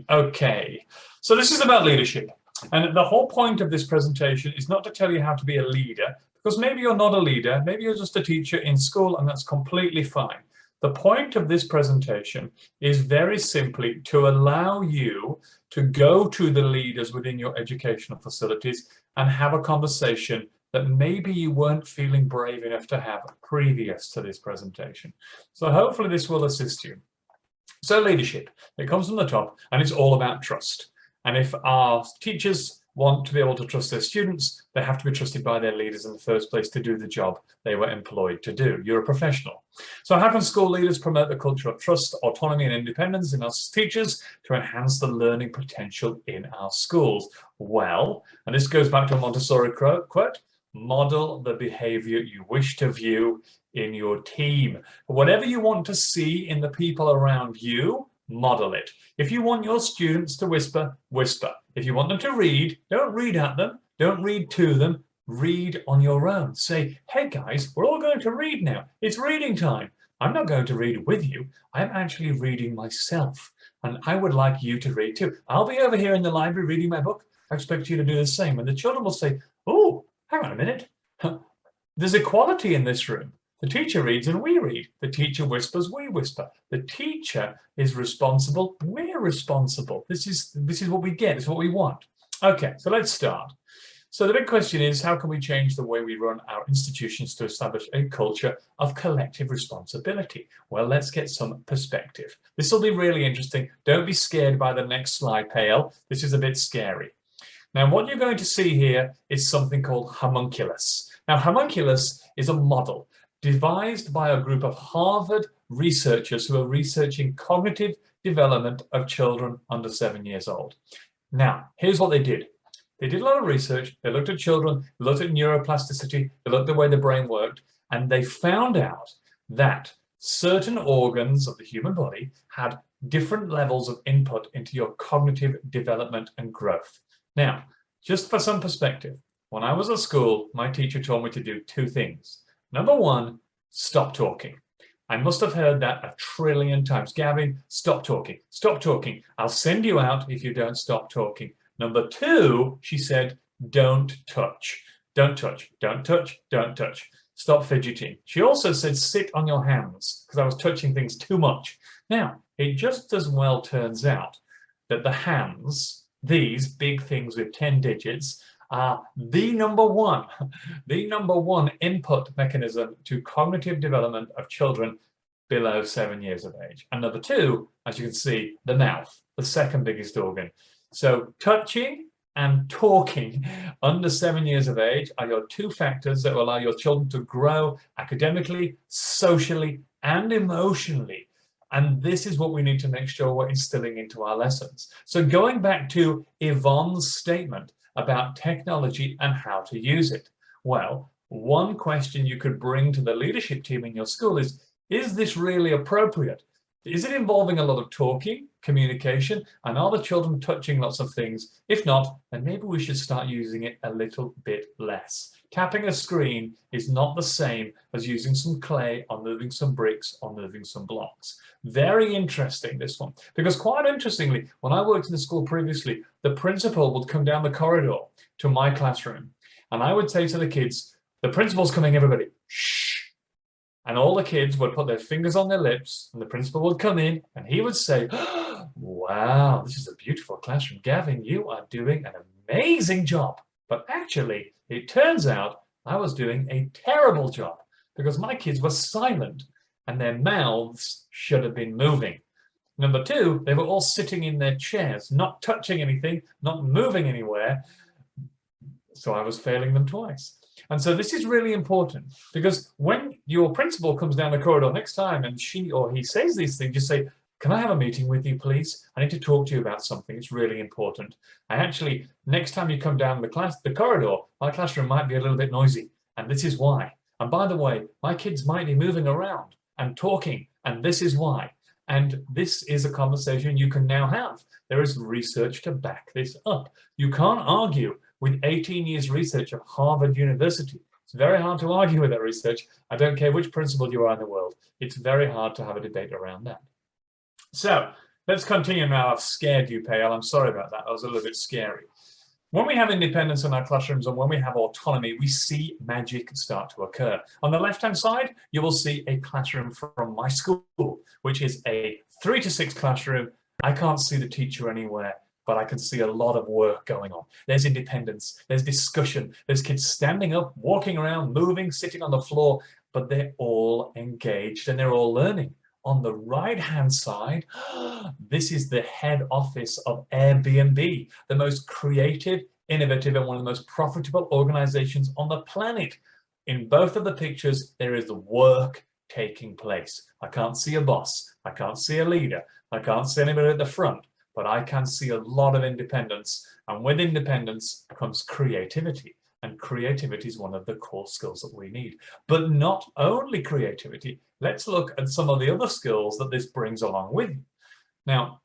Okay, so this is about leadership. And the whole point of this presentation is not to tell you how to be a leader, because maybe you're not a leader, maybe you're just a teacher in school, and that's completely fine. The point of this presentation is very simply to allow you to go to the leaders within your educational facilities and have a conversation that maybe you weren't feeling brave enough to have previous to this presentation. So hopefully this will assist you. So leadership, it comes from the top, and it's all about trust. And if our teachers want to be able to trust their students, they have to be trusted by their leaders in the first place to do the job they were employed to do. You're a professional. So how can school leaders promote the culture of trust, autonomy, and independence in us teachers to enhance the learning potential in our schools? Well, and this goes back to a Montessori quote, model the behavior you wish to view in your team. Whatever you want to see in the people around you, model it. If you want your students to whisper, whisper. If you want them to read, don't read at them, don't read to them, read on your own. Say, hey guys, we're all going to read now. It's reading time. I'm not going to read with you. I'm actually reading myself. And I would like you to read too. I'll be over here in the library reading my book. I expect you to do the same. And the children will say, oh, hang on a minute. There's equality in this room. The teacher reads and we read. The teacher whispers, we whisper. The teacher is responsible, we're responsible. This is what we get, this is what we want. Okay, so let's start. So the big question is, how can we change the way we run our institutions to establish a culture of collective responsibility? Well, let's get some perspective. This will be really interesting. Don't be scared by the next slide, Pale. This is a bit scary. Now, what you're going to see here is something called Homunculus. Now, Homunculus is a model devised by a group of Harvard researchers who are researching cognitive development of children under 7 years old. Now, here's what they did. They did a lot of research. They looked at children, looked at neuroplasticity, they looked at the way the brain worked, and they found out that certain organs of the human body had different levels of input into your cognitive development and growth. Now, just for some perspective, when I was at school, my teacher told me to do two things. Number one, stop talking. I must have heard that 1 trillion times. Gavin, stop talking. Stop talking. I'll send you out if you don't stop talking. Number two, she said, don't touch. Don't touch. Don't touch. Don't touch. Stop fidgeting. She also said, sit on your hands, because I was touching things too much. Now, it just as well turns out that the hands, these big things with 10 digits, are the number one input mechanism to cognitive development of children below 7 years of age. And number two, as you can see, the mouth, the second biggest organ. So touching and talking under 7 years of age are your two factors that will allow your children to grow academically, socially, and emotionally. And this is what we need to make sure we're instilling into our lessons. So going back to Yvonne's statement about technology and how to use it. Well, one question you could bring to the leadership team in your school is this really appropriate? Is it involving a lot of talking, communication, and are the children touching lots of things? If not, then maybe we should start using it a little bit less. Tapping a screen is not the same as using some clay or moving some bricks or moving some blocks. Very interesting, this one, because quite interestingly, when I worked in the school previously, the principal would come down the corridor to my classroom, and I would say to the kids, the principal's coming, everybody, shh. And all the kids would put their fingers on their lips, and the principal would come in, and he would say, wow, this is a beautiful classroom. Gavin, you are doing an amazing job. But actually, it turns out I was doing a terrible job because my kids were silent and their mouths should have been moving. Number two, they were all sitting in their chairs, not touching anything, not moving anywhere. So I was failing them twice. And so this is really important because when your principal comes down the corridor next time and she or he says these things, you say, can I have a meeting with you, please? I need to talk to you about something. It's really important. I actually, next time you come down the corridor, my classroom might be a little bit noisy, and this is why. And by the way, my kids might be moving around and talking, and this is why. And this is a conversation you can now have. There is research to back this up. You can't argue with 18 years research of Harvard University. It's very hard to argue with that research. I don't care which principal you are in the world. It's very hard to have a debate around that. So Let's continue now. I've scared you, Pale. I'm sorry about that. That was a little bit scary. When we have independence in our classrooms and when we have autonomy, we see magic start to occur. On the left-hand side, you will see a classroom from my school, which is a 3 to 6 classroom. I can't see the teacher anywhere, but I can see a lot of work going on. There's independence, there's discussion, there's kids standing up, walking around, moving, sitting on the floor, but they're all engaged and they're all learning. On the right-hand side, this is the head office of Airbnb, the most creative, innovative, and one of the most profitable organizations on the planet. In both of the pictures, there is the work taking place. I can't see a boss. I can't see a leader. I can't see anybody at the front, but I can see a lot of independence. And with independence comes creativity. And creativity is one of the core skills that we need. But not only creativity, let's look at some of the other skills that this brings along with you. Now,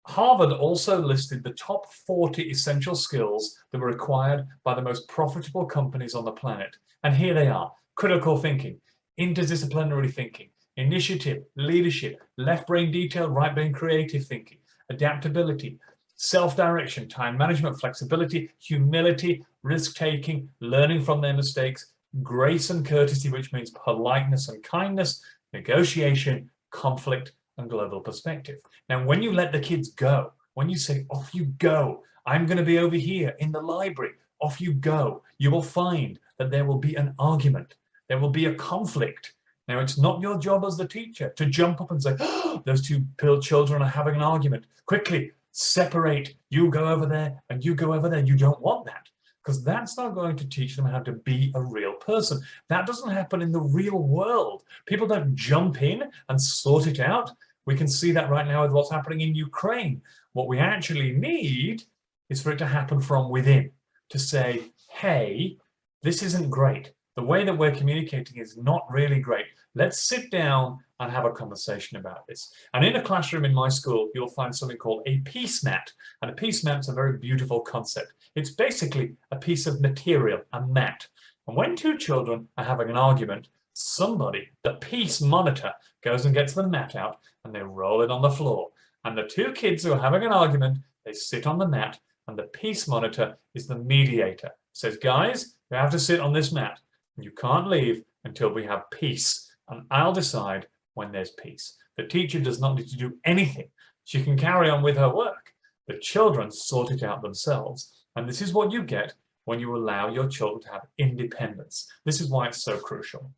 Harvard also listed the top 40 essential skills that were required by the most profitable companies on the planet. And here they are: critical thinking, interdisciplinary thinking, initiative, leadership, left brain detail, right brain creative thinking, adaptability, self-direction, time management, flexibility, humility, risk-taking, learning from their mistakes, grace and courtesy, which means politeness and kindness, negotiation, conflict, and global perspective. Now, when you let the kids go, when you say, off you go, I'm going to be over here in the library, off you go, you will find that there will be an argument. There will be a conflict. Now, it's not your job as the teacher to jump up and say, oh, those two children are having an argument. Quickly, separate. You go over there and you go over there. You don't want that, because that's not going to teach them how to be a real person. That doesn't happen in the real world. People don't jump in and sort it out. We can see that right now with what's happening in Ukraine. What we actually need is for it to happen from within, to say, hey, this isn't great. The way that we're communicating is not really great. Let's sit down and have a conversation about this. And in a classroom in my school, you'll find something called a peace mat. And a peace mat's a very beautiful concept. It's basically a piece of material, a mat. And when two children are having an argument, somebody, the peace monitor, goes and gets the mat out and they roll it on the floor. And the two kids who are having an argument, they sit on the mat, and the peace monitor is the mediator. Says, guys, you have to sit on this mat. You can't leave until we have peace, and I'll decide when there's peace. The teacher does not need to do anything. She can carry on with her work. The children sort it out themselves, and this is what you get when you allow your children to have independence. This is why it's so crucial.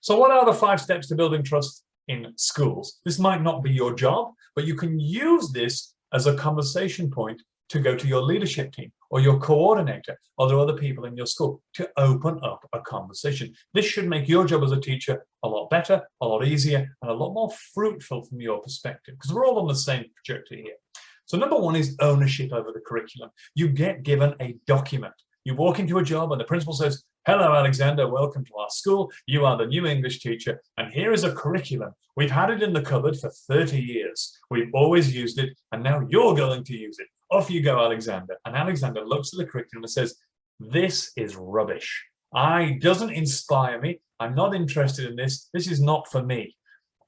So what are the 5 steps to building trust in schools? This might not be your job, but you can use this as a conversation point to go to your leadership team or your coordinator or the other people in your school to open up a conversation. This should make your job as a teacher a lot better, a lot easier, and a lot more fruitful from your perspective, because we're all on the same trajectory here. So number 1 is ownership over the curriculum. You get given a document. You walk into a job and the principal says, hello, Alexander, welcome to our school. You are the new English teacher, and here is a curriculum. We've had it in the cupboard for 30 years. We've always used it, and now you're going to use it. Off you go, Alexander. And Alexander looks at the curriculum and says, this is rubbish. It doesn't inspire me. I'm not interested in this. This is not for me.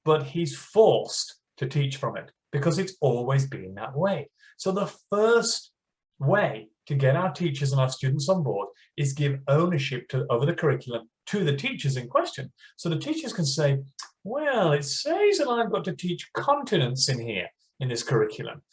But he's forced to teach from it because it's always been that way. So the first way to get our teachers and our students on board is give ownership over the curriculum to the teachers in question. So the teachers can say, well, it says that I've got to teach continents in here in this curriculum.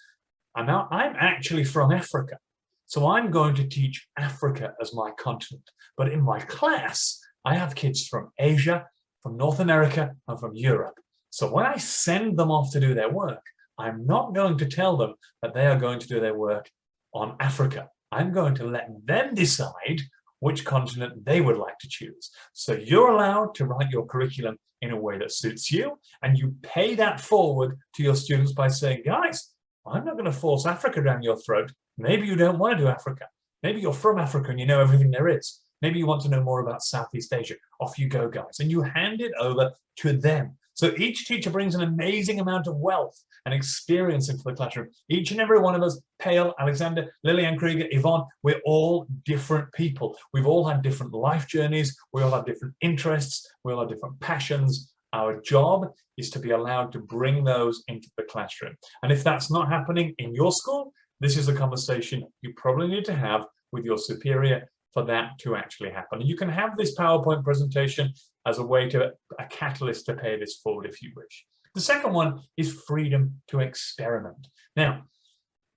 And now I'm actually from Africa. So I'm going to teach Africa as my continent. But in my class, I have kids from Asia, from North America, and from Europe. So when I send them off to do their work, I'm not going to tell them that they are going to do their work on Africa. I'm going to let them decide which continent they would like to choose. So you're allowed to write your curriculum in a way that suits you, and you pay that forward to your students by saying, guys, I'm not going to force Africa down your throat. Maybe you don't want to do Africa. Maybe you're from Africa and you know everything there is. Maybe you want to know more about Southeast Asia. Off you go, guys. And you hand it over to them. So each teacher brings an amazing amount of wealth and experience into the classroom. Each and every one of us, Pale, Alexander, Lillian Krieger, Yvonne, we're all different people. We've all had different life journeys. We all have different interests. We all have different passions. Our job is to be allowed to bring those into the classroom. And if that's not happening in your school, this is a conversation you probably need to have with your superior for that to actually happen. And you can have this PowerPoint presentation as a way to, a catalyst to pay this forward if you wish. The second one is freedom to experiment. Now,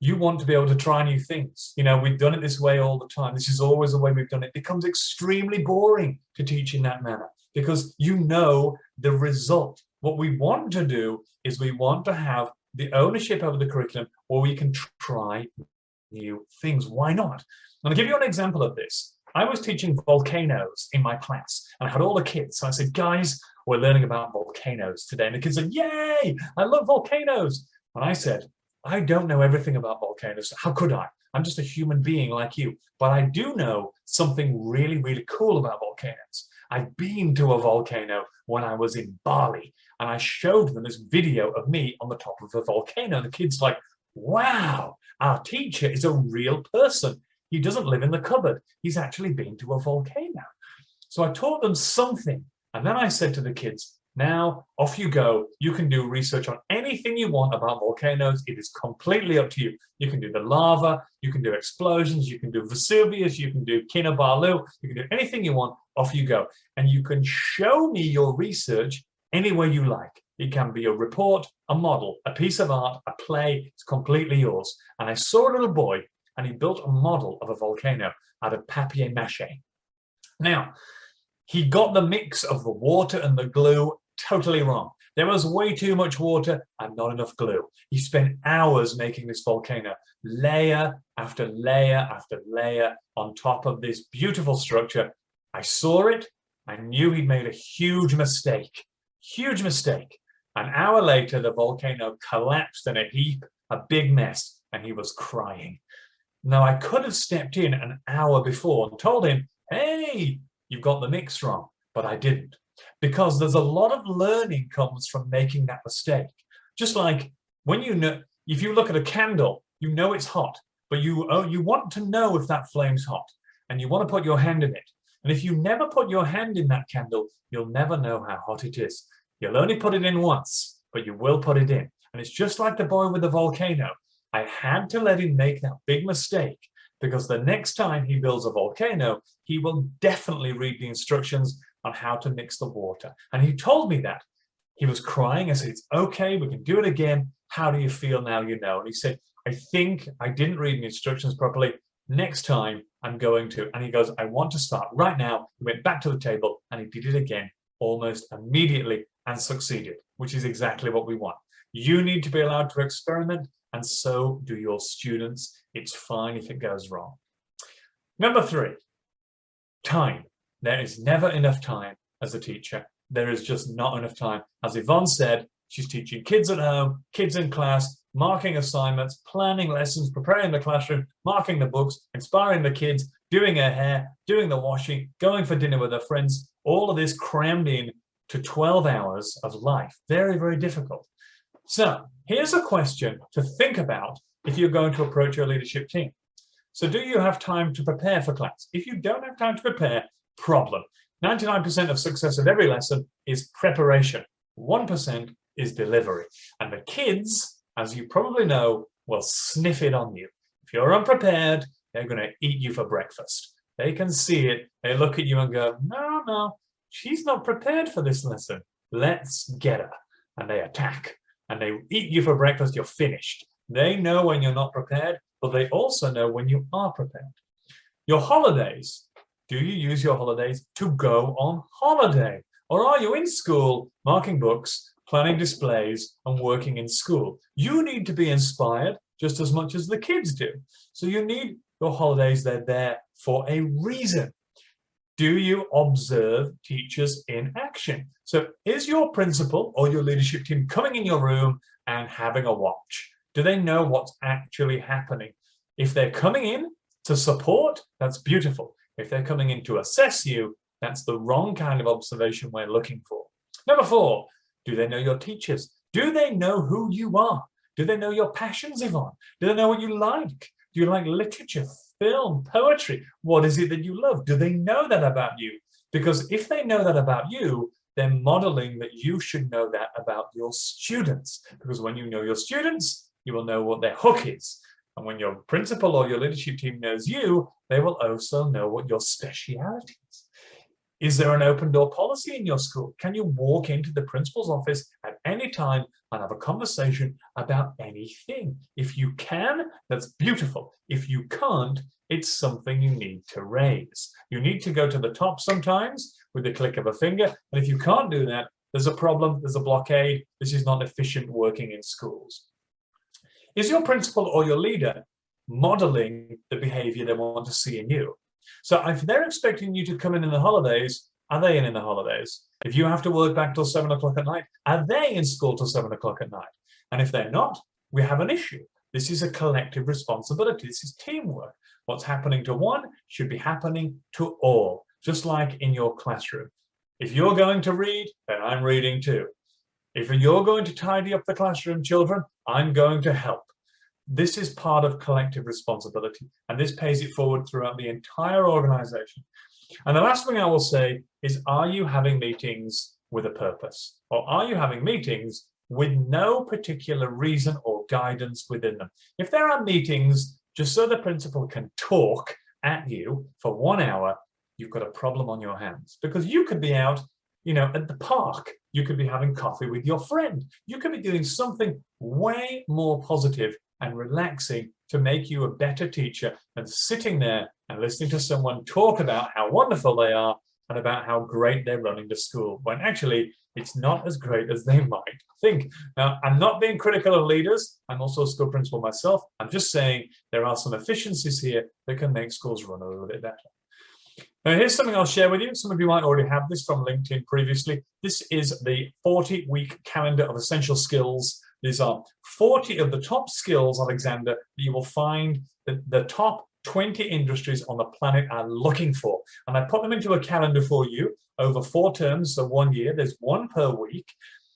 you want to be able to try new things. You know, we've done it this way all the time. This is always the way we've done it. It becomes extremely boring to teach in that manner because you know the result. What we want to do is we want to have the ownership over the curriculum where we can try new things. Why not? And I'll give you an example of this. I was teaching volcanoes in my class and I had all the kids. So I said, guys, we're learning about volcanoes today. And the kids said, yay, I love volcanoes. And I said, I don't know everything about volcanoes. How could I? I'm just a human being like you. But I do know something really, really cool about volcanoes. I've been to a volcano when I was in Bali, and I showed them this video of me on the top of a volcano. And the kids like, wow, our teacher is a real person. He doesn't live in the cupboard. He's actually been to a volcano. So I taught them something. And then I said to the kids, now off you go. You can do research on anything you want about volcanoes. It is completely up to you. You can do the lava, you can do explosions, you can do Vesuvius, you can do Kinabalu, you can do anything you want. Off you go. And you can show me your research any way you like. It can be a report, a model, a piece of art, a play. It's completely yours. And I saw a little boy and he built a model of a volcano out of papier-mâché. Now, he got the mix of the water and the glue totally wrong. There was way too much water and not enough glue. He spent hours making this volcano, layer after layer after layer on top of this beautiful structure. I saw it. I knew he'd made a huge mistake. Huge mistake. An hour later, the volcano collapsed in a heap, a big mess, and he was crying. Now, I could have stepped in an hour before and told him, hey, you've got the mix wrong, but I didn't. Because there's a lot of learning comes from making that mistake. Just like when you know, if you look at a candle, you know it's hot, but you want to know if that flame's hot, and you want to put your hand in it. And if you never put your hand in that candle, you'll never know how hot it is. You'll only put it in once, but you will put it in. And it's just like the boy with the volcano. I had to let him make that big mistake because the next time he builds a volcano, he will definitely read the instructions on how to mix the water. And he told me that. He was crying. I said, it's okay, we can do it again. How do you feel now you know? And he said, I think I didn't read the instructions properly. Next time I'm going to. And he goes, I want to start right now. He went back to the table and he did it again almost immediately and succeeded, which is exactly what we want. You need to be allowed to experiment, and so do your students. It's fine if it goes wrong. Number 3, time. There is never enough time as a teacher. There is just not enough time. As Yvonne said, she's teaching kids at home, kids in class, marking assignments, planning lessons, preparing the classroom, marking the books, inspiring the kids, doing her hair, doing the washing, going for dinner with her friends. All of this crammed in to 12 hours of life. Very, very difficult. So here's a question to think about if you're going to approach your leadership team. So do you have time to prepare for class? If you don't have time to prepare, problem. 99% of success of every lesson is preparation. 1% is delivery. And the kids, as you probably know, will sniff it on you. If you're unprepared, they're going to eat you for breakfast. They can see it. They look at you and go, no, she's not prepared for this lesson. Let's get her. And they attack. And they eat you for breakfast, you're finished. They know when you're not prepared, but they also know when you are prepared. Your holidays. Do you use your holidays to go on holiday? Or are you in school, marking books, planning displays, and working in school? You need to be inspired just as much as the kids do. So you need your holidays, they're there for a reason. Do you observe teachers in action? So is your principal or your leadership team coming in your room and having a watch? Do they know what's actually happening? If they're coming in to support, that's beautiful. If they're coming in to assess you, that's the wrong kind of observation we're looking for. Number 4, do they know your teachers? Do they know who you are? Do they know your passions, Yvonne? Do they know what you like? Do you like literature, film, poetry? What is it that you love? Do they know that about you? Because if they know that about you, they're modeling that you should know that about your students, because when you know your students, you will know what their hook is. And when your principal or your leadership team knows you, they will also know what your speciality is. Is there an open door policy in your school? Can you walk into the principal's office at any time and have a conversation about anything? If you can, that's beautiful. If you can't, it's something you need to raise. You need to go to the top sometimes with the click of a finger. And if you can't do that, there's a problem, there's a blockade. This is not efficient working in schools. Is your principal or your leader modeling the behavior they want to see in you? So if they're expecting you to come in the holidays, are they in the holidays? If you have to work back till 7 o'clock at night, are they in school till 7 o'clock at night? And if they're not, we have an issue. This is a collective responsibility. This is teamwork. What's happening to one should be happening to all, just like in your classroom. If you're going to read, then I'm reading too. If you're going to tidy up the classroom, children, I'm going to help. This is part of collective responsibility, and this pays it forward throughout the entire organization. And the last thing I will say is, are you having meetings with a purpose? Or are you having meetings with no particular reason or guidance within them? If there are meetings just so the principal can talk at you for 1 hour, you've got a problem on your hands, because you could be out, at the park. You could be having coffee with your friend. You could be doing something way more positive and relaxing to make you a better teacher than sitting there and listening to someone talk about how wonderful they are and about how great they're running the school, when actually it's not as great as they might think. Now, I'm not being critical of leaders. I'm also a school principal myself. I'm just saying there are some efficiencies here that can make schools run a little bit better. Now, here's something I'll share with you. Some of you might already have this from LinkedIn previously. This is the 40-week calendar of essential skills. These are 40 of the top skills, Alexander, that you will find that the top 20 industries on the planet are looking for. And I put them into a calendar for you over 4 terms, so 1 year. There's 1 per week.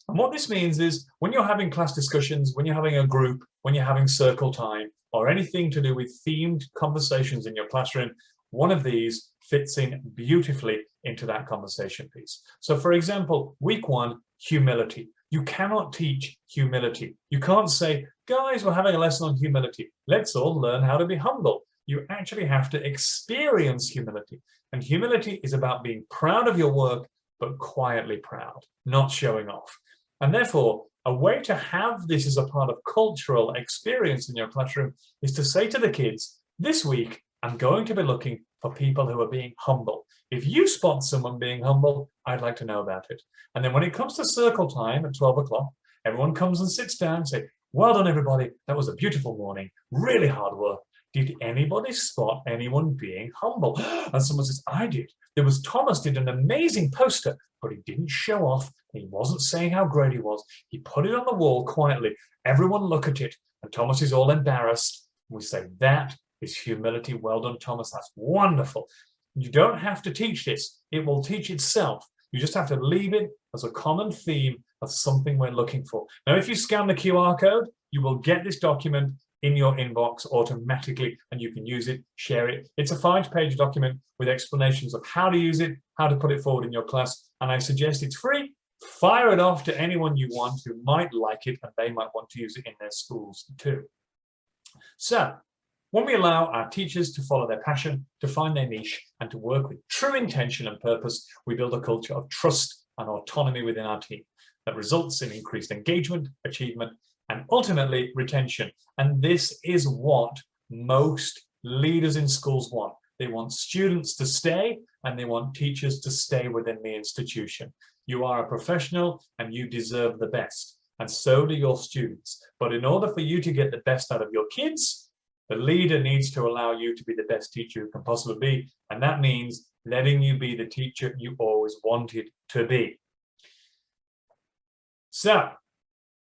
And what this means is, when you're having class discussions, when you're having a group, when you're having circle time, or anything to do with themed conversations in your classroom, one of these fits in beautifully into that conversation piece. So for example, week 1, humility. You cannot teach humility. You can't say, guys, we're having a lesson on humility. Let's all learn how to be humble. You actually have to experience humility. And humility is about being proud of your work, but quietly proud, not showing off. And therefore, a way to have this as a part of cultural experience in your classroom is to say to the kids, this week, I'm going to be looking for people who are being humble. If you spot someone being humble, I'd like to know about it. And then when it comes to circle time at 12 o'clock, everyone comes and sits down and say, well done, everybody. That was a beautiful morning. Really hard work. Did anybody spot anyone being humble? And someone says, I did. There was Thomas did an amazing poster, but he didn't show off. He wasn't saying how great he was. He put it on the wall quietly. Everyone look at it. And Thomas is all embarrassed. We say, that is humility. Well done, Thomas. That's wonderful. You don't have to teach this. It will teach itself. You just have to leave it as a common theme of something we're looking for. Now, if you scan the QR code, you will get this document in your inbox automatically, and you can use it, share it. It's a 5-page document with explanations of how to use it, how to put it forward in your class, and I suggest it's free. Fire it off to anyone you want who might like it, and they might want to use it in their schools too. So, when we allow our teachers to follow their passion, to find their niche, and to work with true intention and purpose, we build a culture of trust and autonomy within our team that results in increased engagement, achievement, and ultimately retention. And this is what most leaders in schools want. They want students to stay, and they want teachers to stay within the institution. You are a professional and you deserve the best, and so do your students. But in order for you to get the best out of your kids, the leader needs to allow you to be the best teacher you can possibly be, and that means letting you be the teacher you always wanted to be. So,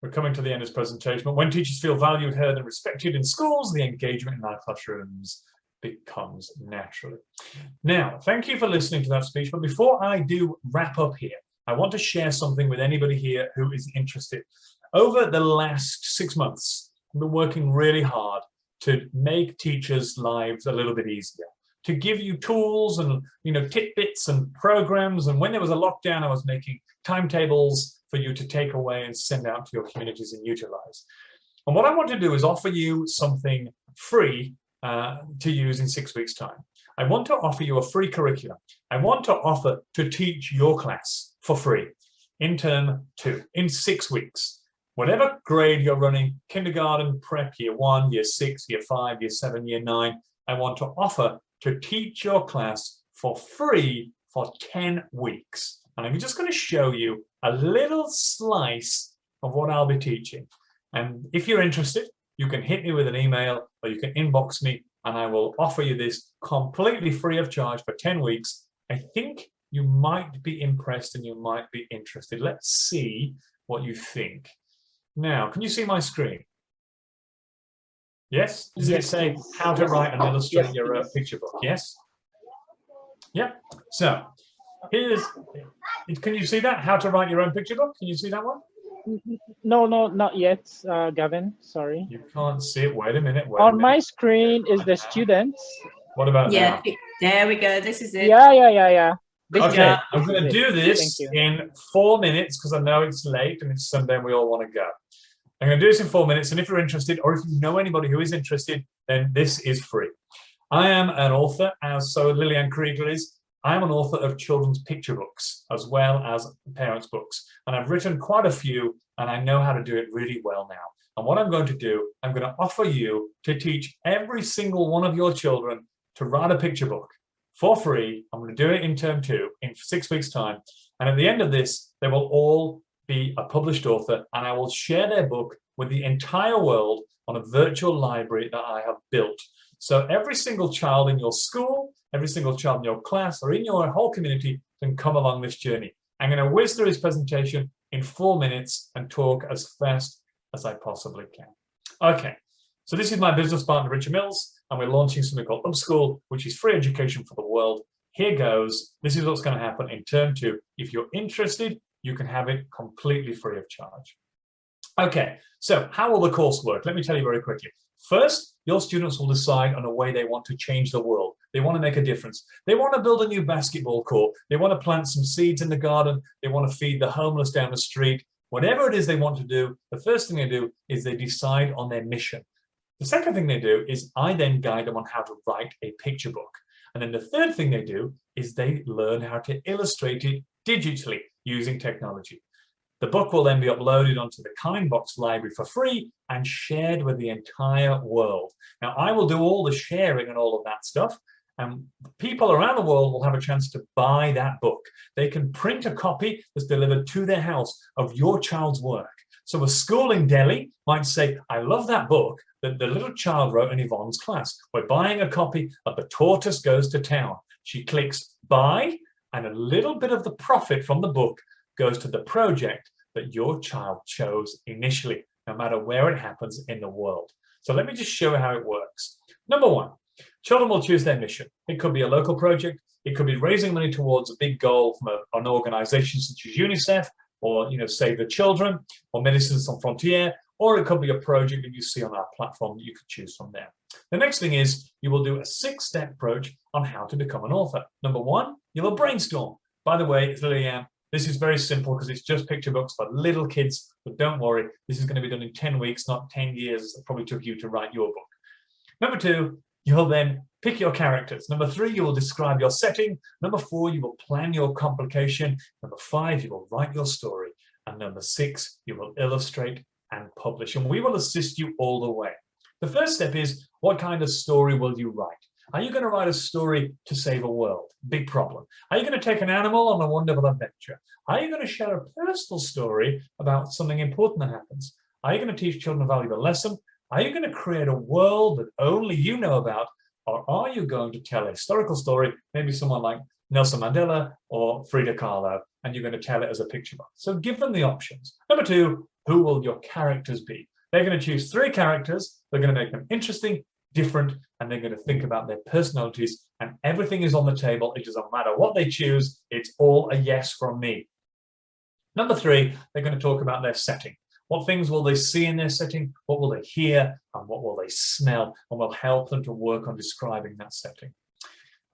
we're coming to the end of this presentation, but when teachers feel valued, heard, and respected in schools, the engagement in our classrooms becomes natural. Now, thank you for listening to that speech, but before I do wrap up here, I want to share something with anybody here who is interested. Over the last 6 months, I've been working really hard to make teachers' lives a little bit easier. to give you tools and tidbits and programs. And when there was a lockdown, I was making timetables for you to take away and send out to your communities and utilize. And what I want to do is offer you something free to use in 6 weeks' time. I want to offer you a free curriculum. I want to offer to teach your class for free in term 2, in 6 weeks. Whatever grade you're running, kindergarten, prep, year 1, year 6, year 5, year 7, year 9, I want to offer to teach your class for free for 10 weeks. And I'm just going to show you a little slice of what I'll be teaching. And if you're interested, you can hit me with an email or you can inbox me and I will offer you this completely free of charge for 10 weeks. I think you might be impressed and you might be interested. Let's see what you think. Now, can you see my screen? Yes? Does it say how to write and illustrate your picture book? Yes? Yep. So can you see that? How to write your own picture book? Can you see that one? No, not yet, Gavin. Sorry. You can't see it. Wait a minute. On my screen is the students. What about now? There we go. This is it. Yeah. Okay, I'm going to do this in 4 minutes because I know it's late and it's Sunday and we all want to go. I'm going to do this in 4 minutes, and if you're interested, or if you know anybody who is interested, then this is free. I am an author, as so Lillian Krieger is. I am an author of children's picture books as well as parents' books, and I've written quite a few, and I know how to do it really well now. And what I'm going to do, I'm going to offer you to teach every single one of your children to write a picture book for free. I'm going to do it in term 2 in 6 weeks' time, and at the end of this, they will all be a published author, and I will share their book with the entire world on a virtual library that I have built. So every single child in your school, every single child in your class, or in your whole community can come along this journey. I'm going to whiz through this presentation in 4 minutes and talk as fast as I possibly can. Okay, so this is my business partner, Richard Mills, and we're launching something called Upschool, which is free education for the world. Here goes. This is what's going to happen in term 2. If you're interested, you can have it completely free of charge. Okay, so how will the course work? Let me tell you very quickly. First, your students will decide on a way they want to change the world. They want to make a difference. They want to build a new basketball court. They want to plant some seeds in the garden. They want to feed the homeless down the street. Whatever it is they want to do, the first thing they do is they decide on their mission. The second thing they do is I then guide them on how to write a picture book. And then the third thing they do is they learn how to illustrate it digitally using technology. The book will then be uploaded onto the Kindbox library for free and shared with the entire world. Now, I will do all the sharing and all of that stuff, and people around the world will have a chance to buy that book. They can print a copy that's delivered to their house of your child's work. So a school in Delhi might say, I love that book that the little child wrote in Yvonne's class. We're buying a copy of The Tortoise Goes to Town. She clicks buy, and a little bit of the profit from the book goes to the project that your child chose initially, no matter where it happens in the world. So let me just show you how it works. Number 1, children will choose their mission. It could be a local project. It could be raising money towards a big goal from an organization such as UNICEF, or Save the Children, or Médecins Sans Frontières, or it could be a project that you see on our platform that you could choose from there. The next thing is you will do a 6-step approach on how to become an author. Number 1, you will brainstorm. By the way, it's Lillian. This is very simple because it's just picture books for little kids, but don't worry, this is going to be done in 10 weeks, not 10 years. It probably took you to write your book. Number 2, you'll then pick your characters. Number 3, you will describe your setting. Number 4, you will plan your complication. Number 5, you will write your story. And number 6, you will illustrate and publish. And we will assist you all the way. The first step is, what kind of story will you write? Are you going to write a story to save a world? Big problem. Are you going to take an animal on a wonderful adventure? Are you going to share a personal story about something important that happens? Are you going to teach children a valuable lesson? Are you going to create a world that only you know about? Or are you going to tell a historical story, maybe someone like Nelson Mandela or Frida Kahlo, and you're going to tell it as a picture book? So give them the options. Number 2, who will your characters be? They're going to choose 3 characters. They're going to make them interesting, different, and they're going to think about their personalities, and everything is on the table. It doesn't matter what they choose. It's all a yes from me. Number 3, they're going to talk about their setting. What things will they see in their setting? What will they hear? And what will they smell? And will help them to work on describing that setting.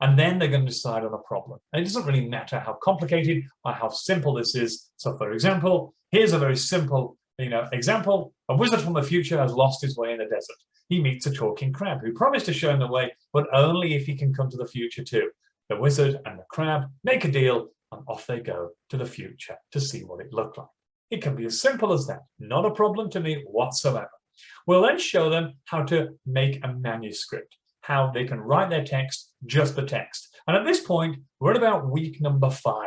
And then they're going to decide on a problem. And it doesn't really matter how complicated or how simple this is. So for example, here's a very simple example. A wizard from the future has lost his way in the desert. He meets a talking crab who promised to show him the way, but only if he can come to the future too. The wizard and the crab make a deal, and off they go to the future to see what it looked like. It can be as simple as that. Not a problem to me whatsoever. We'll then show them how to make a manuscript, how they can write their text, just the text. And at this point, we're at about week number 5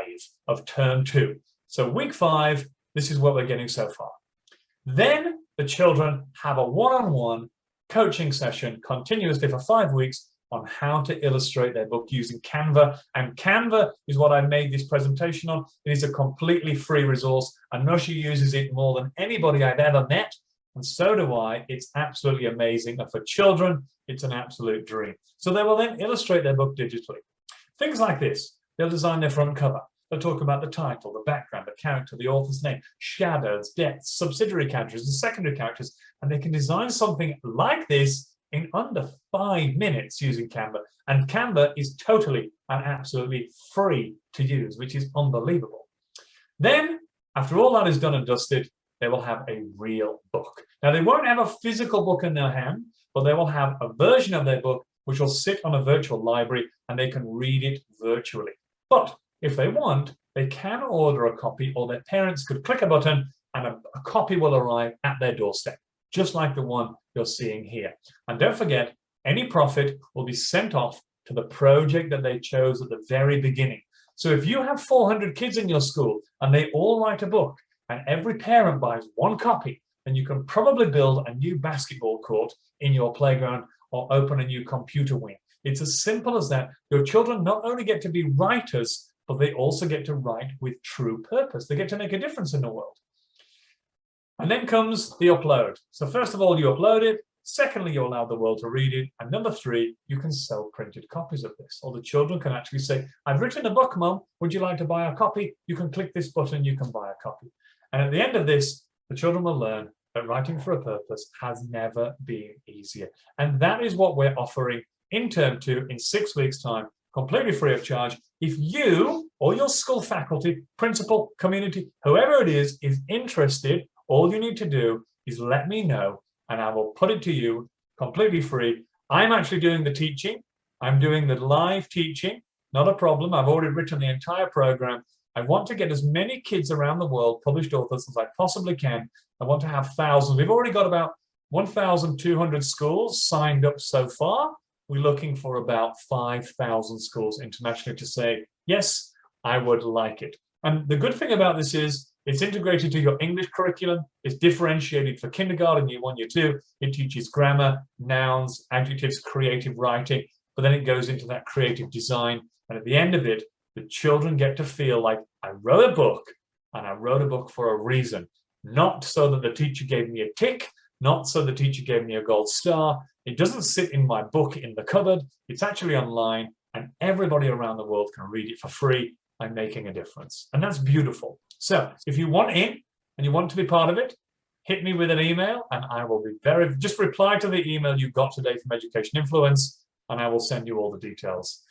of term 2. So week 5, this is what we're getting so far. Then the children have a one-on-one coaching session continuously for 5 weeks on how to illustrate their book using Canva. And Canva is what I made this presentation on. It is a completely free resource. Anusha uses it more than anybody I've ever met. And so do I. It's absolutely amazing. And for children, it's an absolute dream. So they will then illustrate their book digitally. Things like this. They'll design their front cover. They'll talk about the title, the background, the character, the author's name, shadows, depths, subsidiary characters, and secondary characters. And they can design something like this in under 5 minutes using Canva. And Canva is totally and absolutely free to use, which is unbelievable. Then, after all that is done and dusted, they will have a real book. Now, they won't have a physical book in their hand, but they will have a version of their book which will sit on a virtual library and they can read it virtually. But if they want, they can order a copy, or their parents could click a button and a copy will arrive at their doorstep, just like the one you're seeing here. And don't forget, any profit will be sent off to the project that they chose at the very beginning. So if you have 400 kids in your school and they all write a book and every parent buys 1 copy, then you can probably build a new basketball court in your playground or open a new computer wing. It's as simple as that. Your children not only get to be writers, but they also get to write with true purpose. They get to make a difference in the world. And then comes the upload. So first of all, you upload it. Secondly, you allow the world to read it. And number 3, you can sell printed copies of this. Or the children can actually say, I've written a book, Mum. Would you like to buy a copy? You can click this button, you can buy a copy. And at the end of this, the children will learn that writing for a purpose has never been easier. And that is what we're offering in term 2 in 6 weeks' time, completely free of charge. If you or your school faculty, principal, community, whoever it is interested, all you need to do is let me know and I will put it to you completely free. I'm actually doing the teaching. I'm doing the live teaching, not a problem. I've already written the entire program. I want to get as many kids around the world, published authors, as I possibly can. I want to have thousands. We've already got about 1,200 schools signed up so far. We're looking for about 5,000 schools internationally to say, yes, I would like it. And the good thing about this is it's integrated to your English curriculum. It's differentiated for kindergarten, year 1, year 2. It teaches grammar, nouns, adjectives, creative writing, but then it goes into that creative design. And at the end of it, the children get to feel like I wrote a book, and I wrote a book for a reason. Not so that the teacher gave me a tick, not so the teacher gave me a gold star. It doesn't sit in my book in the cupboard. It's actually online, and everybody around the world can read it for free. I'm making a difference. And that's beautiful. So if you want in and you want to be part of it, hit me with an email and I will be just reply to the email you got today from Education Influence and I will send you all the details.